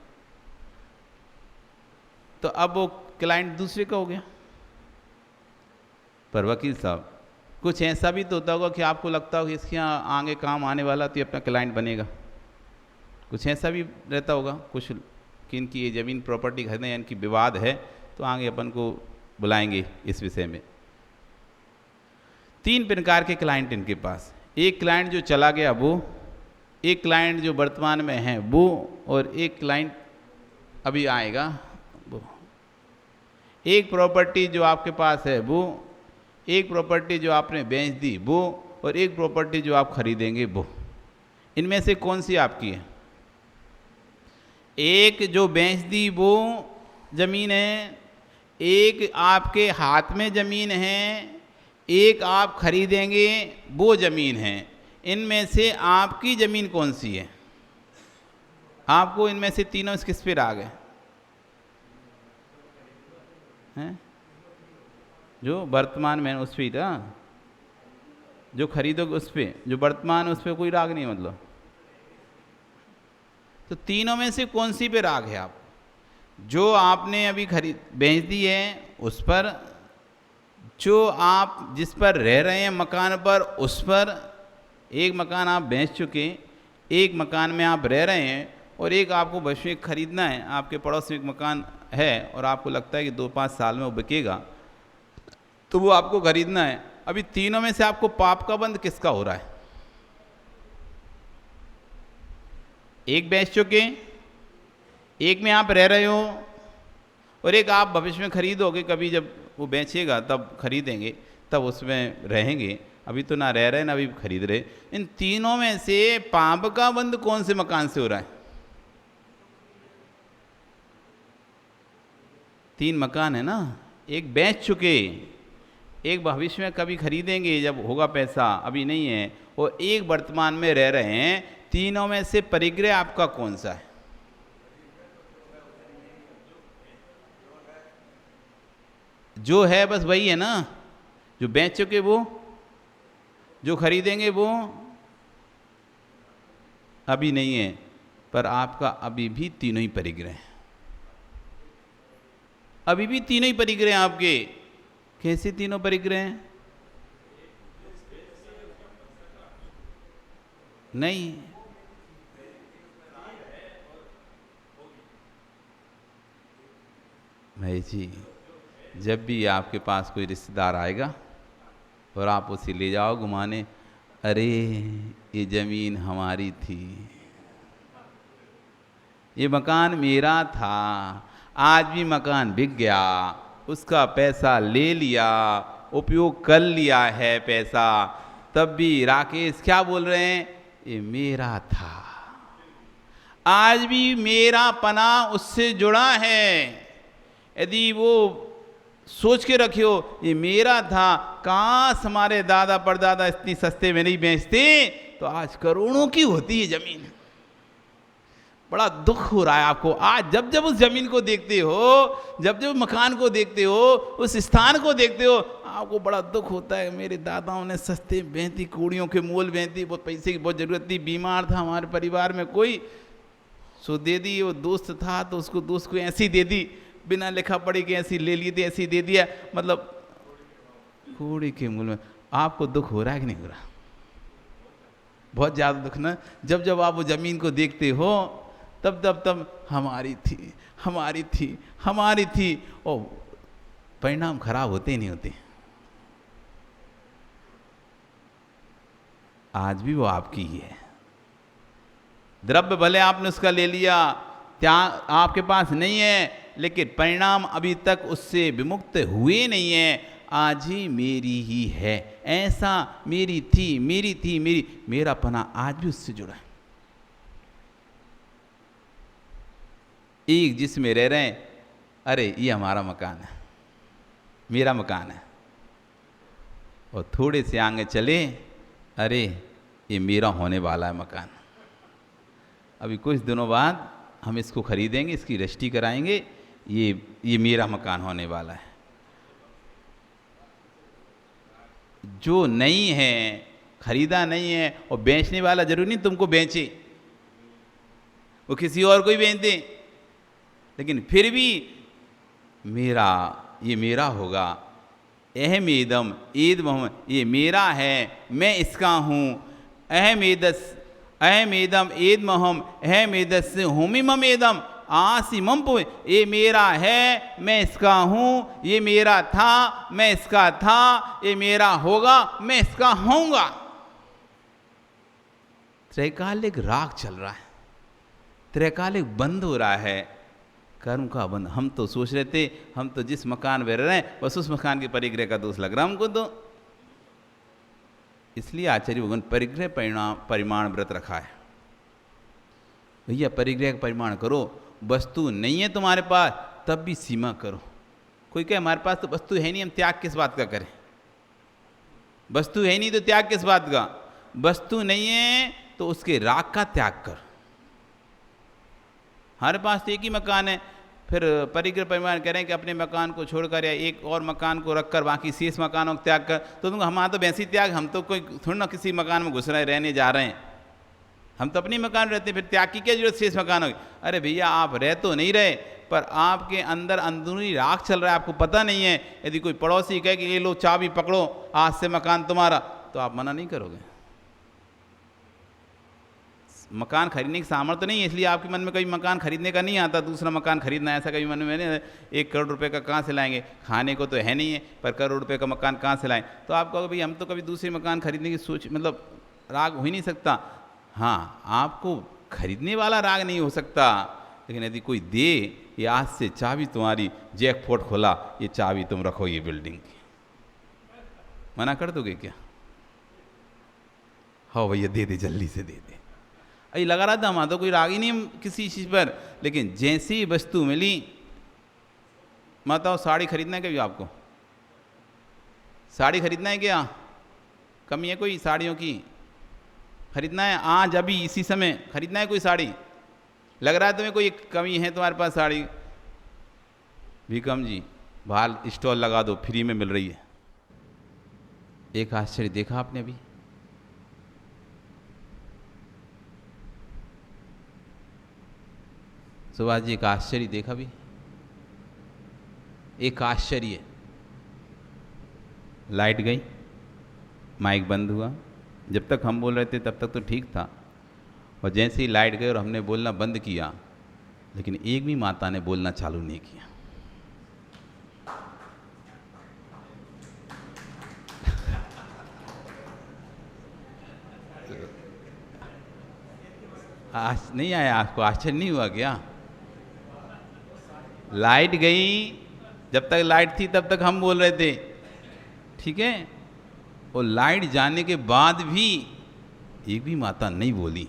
अब वो क्लाइंट दूसरे का हो गया। पर वकील साहब, कुछ ऐसा भी तो होता होगा कि आपको लगता हो कि इसके यहाँ आगे काम आने वाला तो ये अपना क्लाइंट बनेगा। कुछ ऐसा भी रहता होगा कुछ कि इनकी ये ज़मीन प्रॉपर्टी खरीदने या इनकी विवाद है तो आगे अपन को बुलाएंगे इस विषय में। 3 प्रकार के क्लाइंट इनके पास। एक क्लाइंट जो चला गया वो, एक क्लाइंट जो वर्तमान में है वो, और एक क्लाइंट अभी आएगा वो। एक प्रॉपर्टी जो आपके पास है वो, एक प्रॉपर्टी जो आपने बेच दी वो, और एक प्रॉपर्टी जो आप खरीदेंगे वो। इनमें से कौन सी आपकी है? एक जो बेच दी वो ज़मीन है, एक आपके हाथ में ज़मीन है, एक आप खरीदेंगे वो ज़मीन है। इनमें से आपकी ज़मीन कौन सी है? आपको इनमें से तीनों किस पे राग है? हैं? जो वर्तमान में उस पर था, जो खरीदोगे उस पर, जो वर्तमान उस पर कोई राग नहीं, मतलब तो तीनों में से कौन सी पे राग है? आप जो आपने अभी बेच दी है उस पर, जो आप जिस पर रह रहे हैं मकान पर उस पर। एक मकान आप बेच चुके, एक मकान में आप रह रहे हैं, और एक आपको भविष्य में खरीदना है। आपके पड़ोस में एक मकान है और आपको लगता है कि 2-5 साल में वो बिकेगा, तो वो आपको खरीदना है। अभी तीनों में से आपको पाप का बंध किसका हो रहा है? एक बेच चुके, एक में आप रह रहे हो, और एक आप भविष्य में खरीदोगे, कभी जब वो बेचेगा तब खरीदेंगे, तब उसमें रहेंगे। अभी तो ना रह रहे ना अभी खरीद रहे। इन तीनों में से पाप का बंध कौन से मकान से हो रहा है? 3 मकान है ना, एक बेच चुके, एक भविष्य में कभी खरीदेंगे जब होगा पैसा, अभी नहीं है, और एक वर्तमान में रह रहे हैं। तीनों में से परिग्रह आपका कौन सा है? जो है बस वही है ना, जो बेच चुके वो, जो खरीदेंगे वो अभी नहीं है, पर आपका अभी भी तीनों ही परिग्रह हैं, अभी भी तीनों ही परिग्रह हैं आपके। कैसे तीनों परिग्रह हैं? नहीं, महेश जी, जब भी आपके पास कोई रिश्तेदार आएगा और आप उसे ले जाओ घुमाने, अरे ये ज़मीन हमारी थी, ये मकान मेरा था, आज भी मकान बिक गया, उसका पैसा ले लिया, उपयोग कर लिया है पैसा, तब भी राकेश क्या बोल रहे हैं? ये मेरा था, आज भी मेरा पना उससे जुड़ा है। यदि वो सोच के रखियो ये मेरा था, काश हमारे दादा परदादा इतनी सस्ते में नहीं बेचते तो आज करोड़ों की होती है जमीन। बड़ा दुख हो रहा है आपको आज, जब जब उस जमीन को देखते हो, जब जब मकान को देखते हो, उस स्थान को देखते हो, आपको बड़ा दुख होता है। मेरे दादाओं ने सस्ते बेचती, कूड़ियों के मोल बेचती, बहुत पैसे की बहुत ज़रूरत थी, बीमार था हमारे परिवार में कोई, सो दे दी। वो दोस्त था तो उसको दोस्त को ऐसी दे दी, बिना लिखा पढ़ी के ऐसी ले ली थी, ऐसी दे दिया, मतलब कूड़ी के मूल में। आपको दुख हो रहा है कि नहीं हो रहा? बहुत ज़्यादा दुख ना। जब जब आप वो ज़मीन को देखते हो तब तब तब हमारी थी, हमारी थी, हमारी थी, और परिणाम खराब होते ही नहीं होते। आज भी वो आपकी ही है। द्रव्य भले आपने उसका ले लिया, त्याग आपके पास नहीं है, लेकिन परिणाम अभी तक उससे विमुक्त हुए नहीं है। आज ही मेरी ही है, ऐसा मेरी थी, मेरी थी, मेरा पना आज भी उससे जुड़ा है। एक जिसमें रह रहे हैं, अरे ये हमारा मकान है, मेरा मकान है, और थोड़े से आगे चले, अरे ये मेरा होने वाला है मकान, अभी कुछ दिनों बाद हम इसको खरीदेंगे, इसकी रजिस्ट्री कराएंगे, ये मेरा मकान होने वाला है। जो नहीं है, खरीदा नहीं है, और बेचने वाला जरूरी नहीं तुमको बेचे, वो किसी और को ही बेच दे, लेकिन फिर भी ये मेरा होगा। अहम एदम ईद मोहम्मद, ये मेरा है, मैं इसका हूँ। अहम एदम ईद मोहम अहम एदस होमिमम एदम आसी ममपु, ये मेरा है, मैं इसका हूँ, ये मेरा था, मैं इसका था, ये मेरा होगा, मैं इसका होऊंगा। त्रैकालिक राग चल रहा है, त्रैकालिक बंद हो रहा है, कर्म का बंध। हम तो सोच रहे थे, हम तो जिस मकान में रह रहे हैं बस उस मकान के परिग्रह का दोष लग रहा हमको तो। इसलिए आचार्य भगवान परिग्रह परिमाण व्रत रखा है। भैया परिग्रह का परिमाण करो, वस्तु नहीं है तुम्हारे पास तब भी सीमा करो। कोई कहे हमारे पास तो वस्तु है नहीं, हम त्याग किस बात का करें? वस्तु है नहीं तो त्याग किस बात का? वस्तु नहीं है तो उसके राग का त्याग कर। हमारे पास तो एक ही मकान है, फिर परिग्रह परिमाण करें कि अपने मकान को छोड़कर या एक और मकान को रखकर बाकी शेष मकानों को त्याग कर, तो तुमको हमारा तो वैसे ही त्याग, हम तो कोई थोड़ी ना किसी मकान में घुस रहे रहने जा रहे हैं, हम तो अपने मकान रहते हैं, फिर त्याग की क्या जरूरत शेष मकानों की? अरे भैया आप रह तो नहीं रहे, पर आपके अंदर अंदरूनी राग चल रहा है, आपको पता नहीं है। यदि कोई पड़ोसी कहे कि ये लो चाबी पकड़ो, आज से मकान तुम्हारा, तो आप मना नहीं करोगे। मकान खरीदने की सामर्थ्य नहीं है, इसलिए आपके मन में कभी मकान खरीदने का नहीं आता, दूसरा मकान खरीदना ऐसा कभी मन में नहीं। 1 करोड़ रुपए का कहाँ से लाएंगे? खाने को तो है नहीं है, पर करोड़ रुपए का मकान कहाँ से लाएं? तो आप कहोगे भाई हम तो कभी दूसरे मकान खरीदने की सोच, मतलब राग हो ही नहीं सकता। हाँ, आपको खरीदने वाला राग नहीं हो सकता, लेकिन यदि कोई दे, ये आज से चाबी तुम्हारी, जैकपॉट खोला, ये चाबी तुम रखो ये बिल्डिंग की, मना कर दोगे क्या? हाँ भैया दे दे, जल्दी से दे दे। अभी लगा रहा था हमारा तो कोई राग ही नहीं किसी चीज़ पर, लेकिन जैसी वस्तु मिली। बताओ साड़ी खरीदना है कभी आपको? साड़ी खरीदना है क्या? कमी है कोई साड़ियों की? खरीदना है आज अभी इसी समय खरीदना है कोई साड़ी? लग रहा है तुम्हें कोई कमी है तुम्हारे पास साड़ी? विक्रम जी बाहर स्टॉल लगा दो, फ्री में मिल रही है। एक आश्चर्य देखा आपने अभी? सुभाष जी एक आश्चर्य देखा भी? एक आश्चर्य, लाइट गई, माइक बंद हुआ। जब तक हम बोल रहे थे तब तक तो ठीक था, और जैसे ही लाइट गई और हमने बोलना बंद किया, लेकिन एक भी माता ने बोलना चालू नहीं किया। नहीं आया आपको? आश्चर्य नहीं हुआ क्या? लाइट गई, जब तक लाइट थी तब तक हम बोल रहे थे, ठीक है, और लाइट जाने के बाद भी एक भी माता नहीं बोली।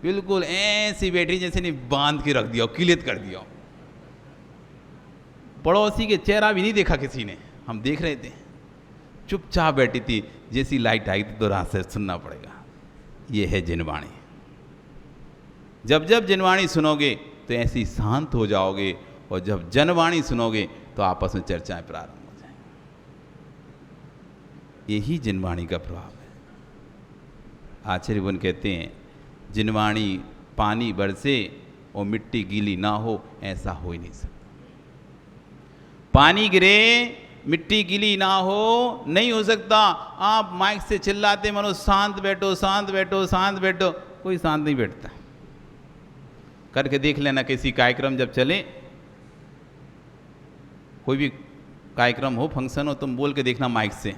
बिल्कुल ऐसी बैठी जैसे नहीं बांध के रख दिया, किलियत कर दिया। पड़ोसी के चेहरा भी नहीं देखा किसी ने, हम देख रहे थे, चुपचाप बैठी थी। जैसी लाइट आई थी तो रात से सुनना पड़ेगा। ये है जिनवाणी। जब जब जिनवाणी सुनोगे तो ऐसी शांत हो जाओगे, और जब जनवाणी सुनोगे तो आपस में चर्चाएं प्रारंभ हो जाएंगी। यही जिनवाणी का प्रभाव है। आचार्य वन कहते हैं जिनवाणी पानी बरसे और मिट्टी गीली ना हो, ऐसा हो ही नहीं सकता। पानी गिरे मिट्टी गीली ना हो, नहीं हो सकता। आप माइक से चिल्लाते मनो शांत बैठो, शांत बैठो, शांत बैठो, कोई शांत नहीं बैठता। करके देख लेना, किसी कार्यक्रम जब चले, कोई भी कार्यक्रम हो, फंक्शन हो, तुम बोल के देखना माइक से,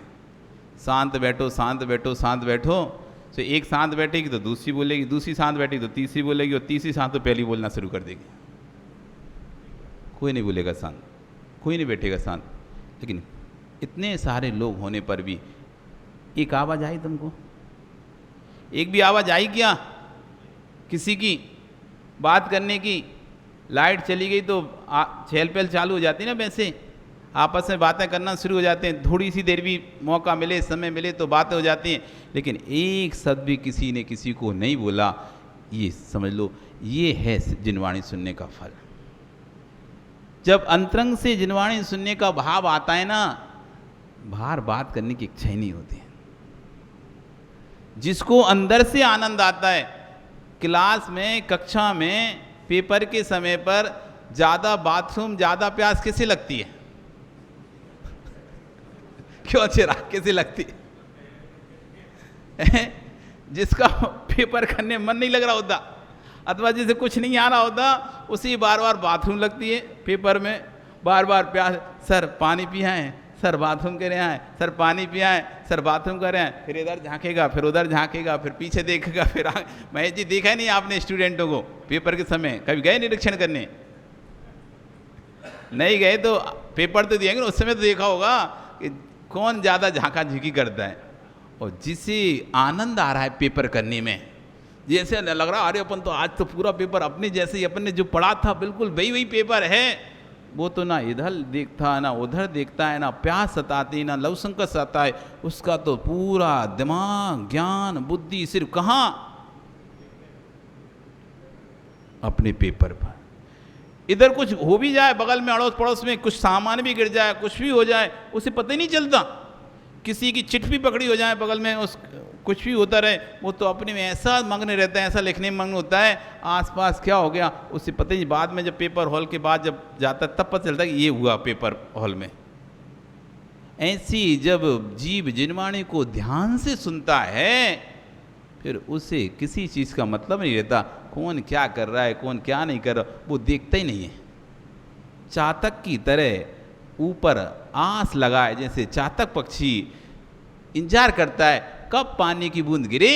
शांत बैठो, शांत बैठो, शांत बैठो। तो एक शांत बैठेगी तो दूसरी बोलेगी, दूसरी शांत बैठेगी तो तीसरी बोलेगी, और तीसरी शांत तो पहली बोलना शुरू कर देगी। कोई नहीं बोलेगा शांत, कोई नहीं बैठेगा शांत। लेकिन इतने सारे लोग होने पर भी एक आवाज़ आई तुमको? एक भी आवाज़ आई क्या किसी की बात करने की? लाइट चली गई तो चहल पहल चालू हो जाती ना, वैसे आपस में बातें करना शुरू हो जाते हैं। थोड़ी सी देर भी मौका मिले, समय मिले तो बातें हो जाती हैं, लेकिन एक शब्द भी किसी ने किसी को नहीं बोला। ये समझ लो, ये है जिनवाणी सुनने का फल। जब अंतरंग से जिनवाणी सुनने का भाव आता है ना, बाहर बात करने की इच्छा ही नहीं होती है। जिसको अंदर से आनंद आता है, क्लास में, कक्षा में, पेपर के समय पर ज्यादा बाथरूम, ज्यादा प्यास कैसे लगती है? क्यों चिराग कैसे लगती है? जिसका पेपर करने मन नहीं लग रहा होता, अथवा जिसे कुछ नहीं आ रहा होता, उसी बार बार बाथरूम लगती है। पेपर में बार बार प्यास, सर पानी पिया है, सर बाथरूम कर रहे हैं, सर पानी पिया है, सर बाथरूम कर रहे हैं। फिर इधर झांकेगा, फिर उधर झांकेगा, फिर पीछे देखेगा, फिर महेश जी देखा नहीं आपने स्टूडेंटों को पेपर के समय? कभी गए निरीक्षण करने? नहीं गए तो पेपर तो दिएंगे, उस समय तो देखा होगा कि कौन ज़्यादा झांका झींकी करता है। और जिसे आनंद आ रहा है पेपर करने में, जैसे लग रहा अरे अपन तो आज तो पूरा पेपर अपने जैसे ही, अपन ने जो पढ़ा था बिल्कुल वही वही पेपर है, वो तो ना इधर देखता है ना उधर देखता है, ना प्यास सताती ना लव संकट सताता है। उसका तो पूरा दिमाग, ज्ञान, बुद्धि सिर्फ कहाँ? अपने पेपर पर। इधर कुछ हो भी जाए, बगल में अड़ोस पड़ोस में कुछ सामान भी गिर जाए, कुछ भी हो जाए, उसे पता ही नहीं चलता। किसी की चिट भी पकड़ी हो जाए बगल में, उस कुछ भी होता रहे, वो तो अपने में ऐसा मग्न रहता है, ऐसा लिखने में मग्न होता है, आसपास क्या हो गया उसे पता ही। बाद में जब पेपर हॉल के बाद जब जाता है तब पता चलता है कि ये हुआ पेपर हॉल में। ऐसी जब जीव जिनवाणी को ध्यान से सुनता है, फिर उसे किसी चीज़ का मतलब नहीं रहता, कौन क्या कर रहा है, कौन क्या नहीं कर रहा, वो देखता ही नहीं है। चातक की तरह ऊपर आस लगाए, जैसे चातक पक्षी इंतजार करता है कब पानी की बूंद गिरे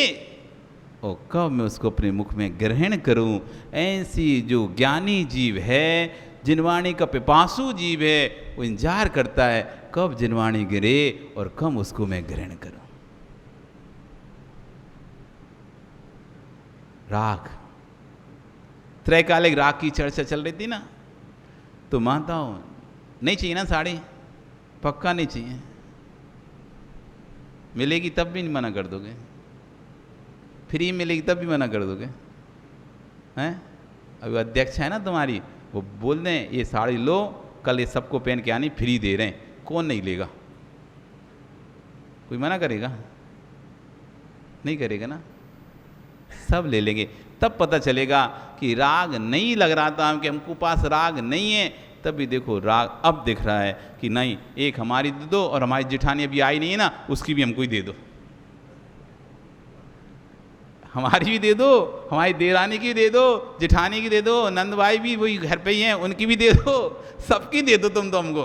और कब मैं उसको अपने मुख में ग्रहण करूं। ऐसी जो ज्ञानी जीव है, जिनवाणी का पिपासु जीव है, वो इंतजार करता है कब जिनवाणी गिरे और कब उसको मैं ग्रहण करूं। राग, त्रैकालिक राग की चर्चा चल रही थी ना, तो माताओं नहीं चाहिए ना साड़ी, पक्का नहीं चाहिए, मिलेगी तब भी मना कर दोगे, फ्री मिलेगी तब भी मना कर दोगे हैं। अभी अध्यक्ष है ना तुम्हारी, वो बोल दें ये साड़ी लो, कल ये सबको पहन के आनी, फ्री दे रहे हैं, कौन नहीं लेगा? कोई मना करेगा? नहीं करेगा ना, सब ले लेंगे। तब पता चलेगा कि राग नहीं लग रहा था कि हमको पास राग नहीं है, तब भी देखो राग अब दिख रहा है कि नहीं, एक हमारी दे दो और हमारी जेठानी अभी आई नहीं है ना, उसकी भी हमको ही दे दो, हमारी भी दे दो, हमारी देरानी की दे दो, जेठानी की दे दो, नंद भाई भी वही घर पे ही हैं, उनकी भी दे दो, सबकी दे दो तुम तो हमको।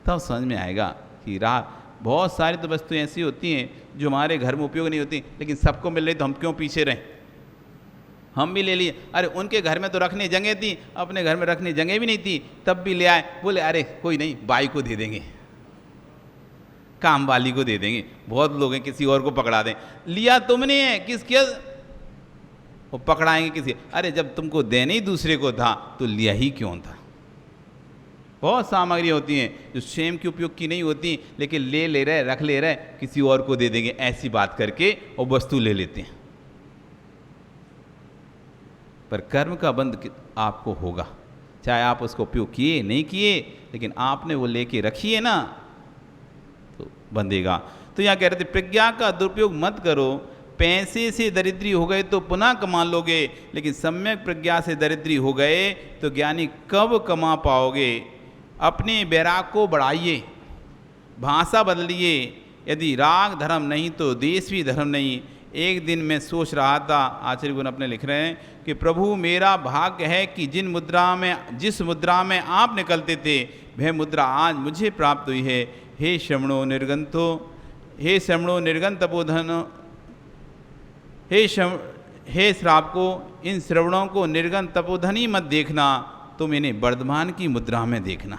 तब समझ में आएगा कि राग, बहुत सारी तो वस्तुएं ऐसी होती हैं जो हमारे घर में उपयोग नहीं होती, लेकिन सबको मिल रही तो हम क्यों पीछे रहें? हम भी ले लिए। अरे उनके घर में तो रखने जगह थी, अपने घर में रखने जगह भी नहीं थी, तब भी ले आए। बोले अरे कोई नहीं, बाई को दे देंगे, काम वाली को दे देंगे, बहुत लोग हैं, किसी और को पकड़ा दें। लिया तुमने है, किसके वो पकड़ाएंगे किसी? अरे जब तुमको देने ही दूसरे को था तो लिया ही क्यों था? बहुत सामग्री होती हैं जो स्वयं के उपयोग की नहीं होती, लेकिन ले रहे, रख ले रहे, किसी और को दे देंगे, ऐसी बात करके और वस्तु ले लेते हैं। पर कर्म का बंध आपको होगा, चाहे आप उसको उपयोग किए नहीं किए, लेकिन आपने वो लेके रखी है ना, तो बंधेगा। तो यहाँ कह रहे थे प्रज्ञा का दुरुपयोग मत करो, पैसे से दरिद्री हो गए तो पुनः कमा लोगे, लेकिन सम्यक प्रज्ञा से दरिद्री हो गए तो ज्ञानी कब कमा पाओगे? अपने वैराग को बढ़ाइए, भाषा बदलिए। यदि राग धर्म नहीं तो देश भी धर्म नहीं। एक दिन मैं सोच रहा था, आचार्य गुण अपने लिख रहे हैं कि प्रभु मेरा भाग्य है कि जिस मुद्रा में आप निकलते थे वह मुद्रा आज मुझे प्राप्त हुई है। हे श्रमणो निर्गंतो, हे श्रमणो निर्गन तपोधन, हे श्रावको, इन श्रवणों को निर्गन तपोधनी मत देखना, तुम इन्हें वर्धमान की मुद्रा में देखना।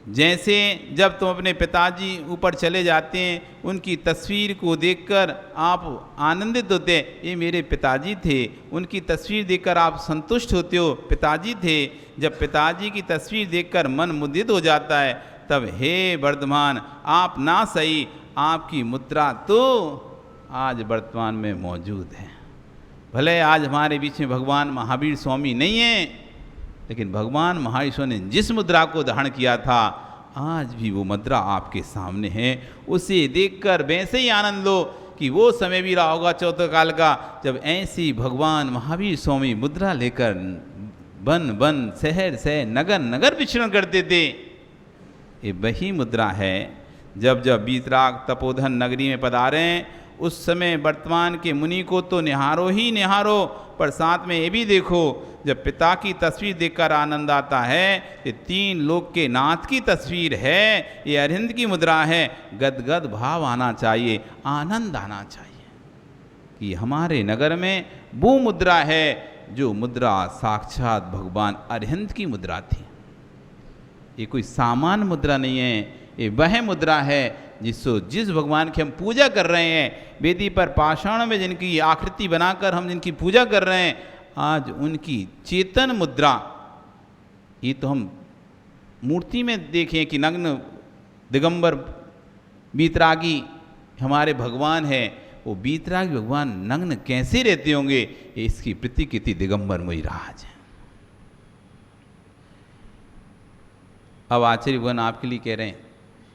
जैसे जब तुम अपने पिताजी ऊपर चले जाते हैं, उनकी तस्वीर को देखकर आप आनंदित होते हैं, ये मेरे पिताजी थे। उनकी तस्वीर देखकर आप संतुष्ट होते हो, पिताजी थे। जब पिताजी की तस्वीर देखकर मन मुदित हो जाता है, तब हे वर्धमान आप ना सही, आपकी मुद्रा तो आज वर्तमान में मौजूद है। भले आज हमारे बीच में भगवान महावीर स्वामी नहीं हैं, लेकिन भगवान महावीर स्वामी ने जिस मुद्रा को धारण किया था, आज भी वो मुद्रा आपके सामने है। उसे देखकर वैसे ही आनंद लो कि वो समय भी रहा होगा चौथे काल का, जब ऐसी भगवान महावीर स्वामी मुद्रा लेकर वन वन शहर शहर नगर नगर विचरण करते थे। ये वही मुद्रा है। जब जब बीतराग तपोधन नगरी में पधारे, उस समय वर्तमान के मुनि को तो निहारो ही निहारो, पर साथ में ये भी देखो, जब पिता की तस्वीर देखकर आनंद आता है, ये 3 लोक के नाथ की तस्वीर है, ये अरिहंत की मुद्रा है। गदगद भाव आना चाहिए, आनंद आना चाहिए कि हमारे नगर में वो मुद्रा है जो मुद्रा साक्षात भगवान अरिहंत की मुद्रा थी। ये कोई सामान्य मुद्रा नहीं है, ये वह मुद्रा है जिस भगवान की हम पूजा कर रहे हैं। वेदी पर पाषाण में जिनकी आकृति बनाकर हम जिनकी पूजा कर रहे हैं, आज उनकी चेतन मुद्रा, ये तो हम मूर्ति में देखें कि नग्न दिगंबर बीतरागी हमारे भगवान है, वो बीतरागी भगवान नग्न कैसे रहते होंगे, इसकी प्रतिकृति दिगंबर मोहिराज है। अब आचार्य भगवान आपके लिए कह रहे हैं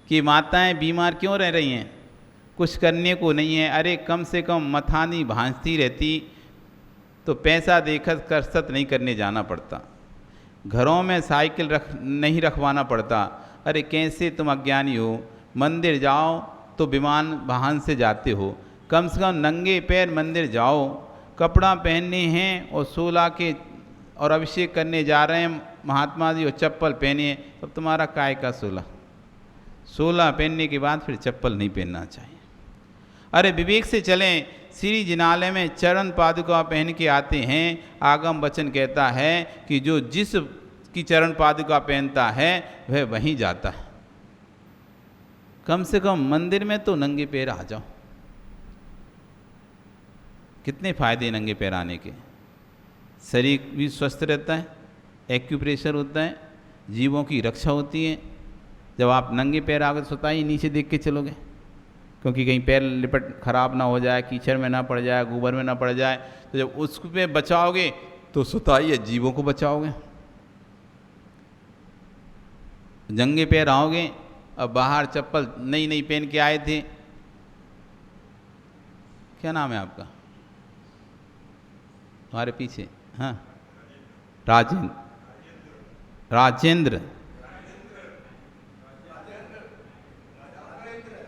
कि माताएं बीमार क्यों रह रही हैं, कुछ करने को नहीं है। अरे कम से कम मथानी भांजती रहती तो पैसा देकर कसरत नहीं करने जाना पड़ता, घरों में साइकिल नहीं रखवाना पड़ता। अरे कैसे तुम अज्ञानी हो, मंदिर जाओ तो विमान वाहन से जाते हो, कम से कम नंगे पैर मंदिर जाओ। कपड़ा पहनने हैं और 16 के और अभिषेक करने जा रहे हैं महात्मा जी, और चप्पल पहनिए, तब तुम्हारा काय का 16 पहनने के बाद फिर चप्पल नहीं पहनना चाहिए। अरे विवेक से चलें, श्री जिनालय में चरण पादुका पहन के आते हैं। आगम वचन कहता है कि जो जिस की चरण पादुका पहनता है वह वहीं जाता है। कम से कम मंदिर में तो नंगे पैर आ जाओ, कितने फायदे नंगे पैर आने के। शरीर भी स्वस्थ रहता है, एक्यूप्रेशर होता है, जीवों की रक्षा होती है। जब आप नंगे पैर आगे सोता ही नीचे देख के चलोगे, क्योंकि कहीं पैर लिपट खराब ना हो जाए, कीचड़ में ना पड़ जाए, गोबर में ना पड़ जाए। तो जब उस पे बचाओगे तो सुताई है, जीवों को बचाओगे। नंगे पैर आओगे, अब बाहर चप्पल नई नई पहन के आए थे, क्या नाम है आपका, हमारे पीछे? हाँ, राजेंद्र। राजेंद्र,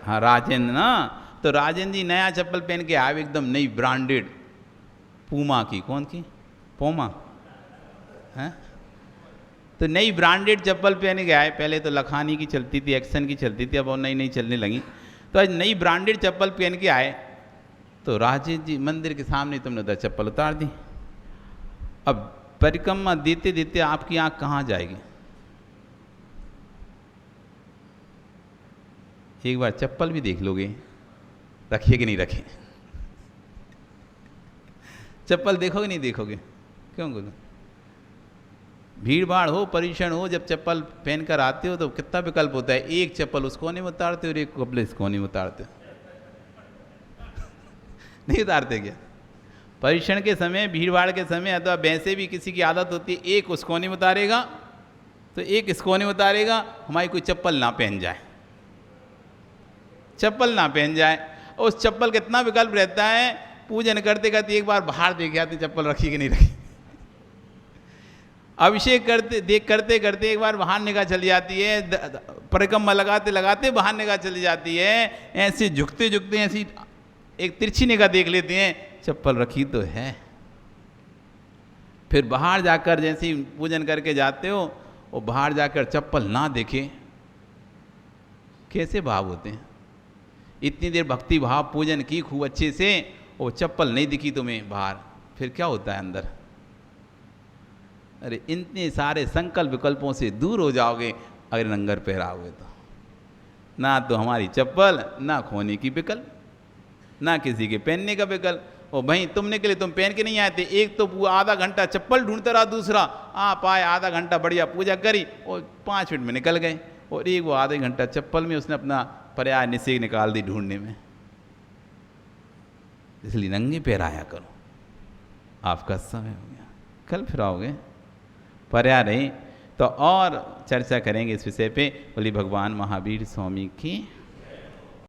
हाँ राजेंद्र ना। तो राजेंद्र जी नया चप्पल पहन के आए, एकदम नई ब्रांडेड, पूमा की, कौन की, पोमा, हैं? तो नई ब्रांडेड चप्पल पहन के आए। पहले तो लखानी की चलती थी, एक्शन की चलती थी, अब वो नई नई चलने लगी। तो आज नई ब्रांडेड चप्पल पहन के आए, तो राजेंद्र जी मंदिर के सामने तुमने उधर चप्पल उतार दी। अब परिक्रमा देते देते आपकी आंख कहाँ जाएगी? एक बार चप्पल भी देख लोगे, रखिए कि नहीं रखे? चप्पल देखोगे नहीं देखोगे? क्यों बोलो? भीड़ भाड़ हो, परेशान हो, जब चप्पल पहन कर आते हो तो कितना विकल्प होता है। एक चप्पल उस कोने में उतारते और एक कपड़े इस कोने में उतारते नहीं उतारते क्या? परीक्षण के समय, भीड़ भाड़ के समय, अथवा वैसे भी किसी की आदत होती है, एक उस कोने में उतारेगा तो एक इस कोने में उतारेगा, हमारी कोई चप्पल ना पहन जाए, चप्पल ना पहन जाए। उस चप्पल कितना विकल्प रहता है, पूजन करते करते एक बार बाहर देख आते चप्पल रखी कि नहीं रखी। अभिषेक करते करते एक बार बाहर निगाह चली जाती है, परिक्रमा लगाते लगाते बाहर निगाह चली जाती है, ऐसे झुकते झुकते ऐसी एक तिरछी निगाह देख लेते हैं, चप्पल रखी तो है। फिर बाहर जाकर जैसे ही पूजन करके जाते हो, वो बाहर जाकर चप्पल ना देखे, कैसे भाव होते हैं। इतनी देर भक्ति भाव पूजन की खूब अच्छे से, वो चप्पल नहीं दिखी तुम्हें बाहर, फिर क्या होता है अंदर? अरे इतने सारे संकल्प विकल्पों से दूर हो जाओगे अगर नंगर पहराओगे तो। ना तो हमारी चप्पल, ना खोने की विकल्प, ना किसी के पहनने का विकल्प। ओ भाई तुमने के लिए तुम पहन के नहीं आए थे, एक तो आधा घंटा चप्पल ढूंढता रहा, दूसरा आप आए, आधा घंटा बढ़िया पूजा करी और 5 मिनट में निकल गए, और एक वो आधे घंटा चप्पल में उसने अपना पर्याय निषेध निकाल दी ढूंढने में। इसलिए नंगे पैर आया करो, आपका समय हो गया, कल फिर आओगे, पर्याय नहीं तो और चर्चा करेंगे इस विषय पे। बोली भगवान महावीर स्वामी की